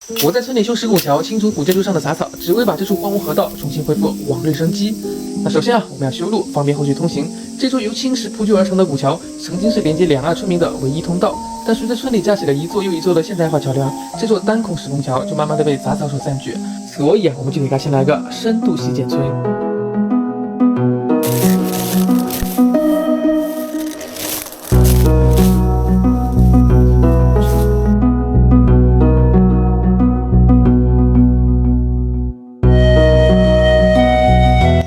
我在村里修石拱桥，清除古建筑上的杂草，只为把这处荒芜河道重新恢复往日生机。那首先我们要修路，方便后续通行。这座由青石铺就而成的古桥，曾经是连接两岸村民的唯一通道，但随着村里架起了一座又一座的现代化桥梁，这座单孔石拱桥就慢慢的被杂草所占据。所以我们就给它先来个深度细建村。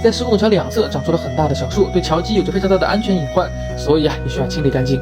在石拱桥两侧长出了很大的小树，对桥基有着非常大的安全隐患，所以也需要清理干净。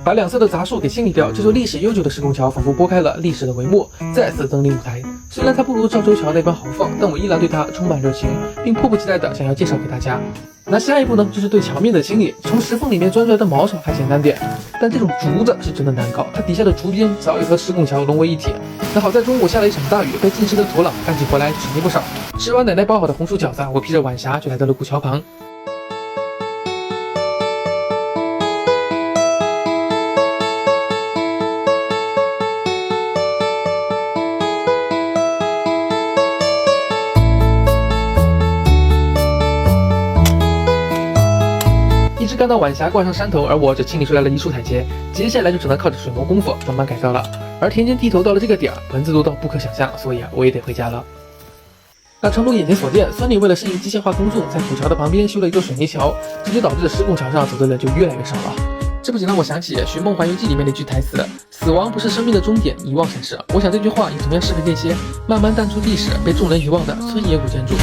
把两侧的杂树给清理掉，这座历史悠久的石拱桥仿佛拨开了历史的帷幕，再次登临舞台。虽然它不如赵州桥那般豪放，但我依然对它充满热情，并迫不及待地想要介绍给大家。那下一步呢，就是对桥面的清理。从石缝里面钻出来的茅草还简单点，但这种竹子是真的难搞，它底下的竹编早已和石拱桥融为一体。那好在中午下了一场大雨，被浸湿的土壤干起活来省力不少。吃完奶奶包好的红薯饺子，我披着晚霞就来到了古桥旁。一直干到晚霞挂上山头，而我只清理出来了一处台阶，接下来就只能靠着水磨功夫慢慢改造了。而田间地头到了这个点儿，蚊子多到不可想象，所以我也得回家了。那诚如眼前所见，村里为了适应机械化工作，在古桥的旁边修了一座水泥桥，这就导致石拱桥上走的人就越来越少了。这不仅让我想起《寻梦环游记》里面的一句台词：死亡不是生命的终点，遗忘才是。我想这句话也同样适合那些慢慢淡出历史、被众人遗忘的村野古建筑。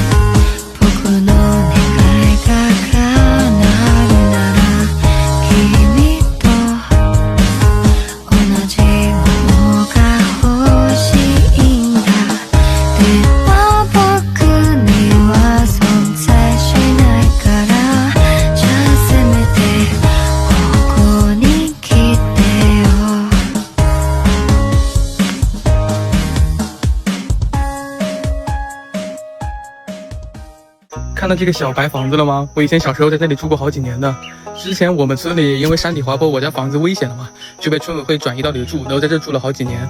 看到这个小白房子了吗？我以前小时候在这里住过好几年的。之前我们村里因为山体滑坡，我家房子危险了嘛，就被村委会转移到这里住，然后在这住了好几年。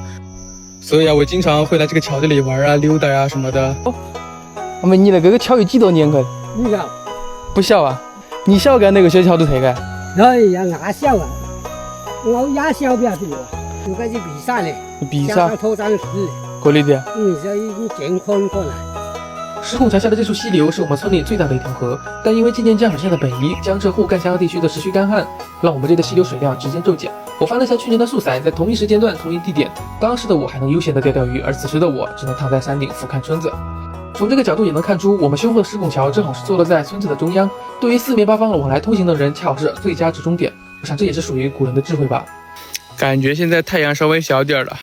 所以我经常会来这个桥这里玩啊、溜达啊什么的。那么你那个桥有几多年了？不小，不小啊。你小干那个小桥都忒个？哎呀，俺小啊，我也小不了多，就开始比赛嘞。比赛？拖张时。过来的。所以你健康过来。石拱桥下的这处溪流是我们村里最大的一条河，但因为今年江水下的北移，江浙沪赣湘地区的持续干旱，让我们这的溪流水量直线骤减。我翻了下去年的素材，在同一时间段、同一地点，当时的我还能悠闲的钓鱼，而此时的我只能躺在山顶俯瞰村子。从这个角度也能看出，我们修复的石拱桥正好是坐落在村子的中央，对于四面八方往来通行的人，恰好是最佳折中点。我想这也是属于古人的智慧吧。感觉现在太阳稍微小点了。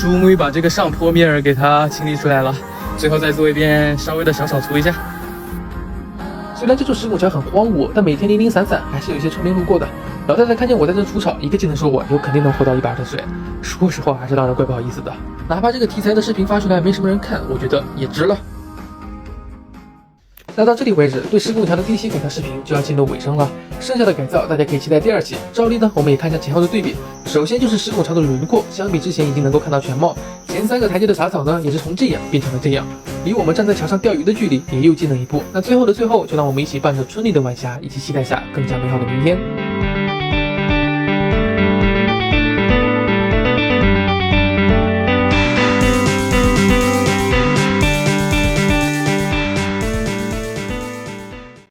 终于把这个上坡面儿给它清理出来了，最后再做一遍稍微的小扫除一下。虽然这座石拱桥很荒芜，但每天零零散散还是有一些村民路过的。老太太看见我在这除草，一个劲能说我肯定能活到一把的水，说实话还是让人怪不好意思的。哪怕这个题材的视频发出来没什么人看，我觉得也值了。那到这里为止，对石拱桥的第一期改造视频就要进入尾声了。剩下的改造大家可以期待第二期。照例呢，我们也看一下前后的对比。首先就是石拱桥的轮廓，相比之前已经能够看到全貌。前3个台阶的杂草呢，也是从这样变成了这样，离我们站在桥上钓鱼的距离也又近了一步。那最后的最后，就让我们一起伴着春丽的晚霞，一起期待下更加美好的明天。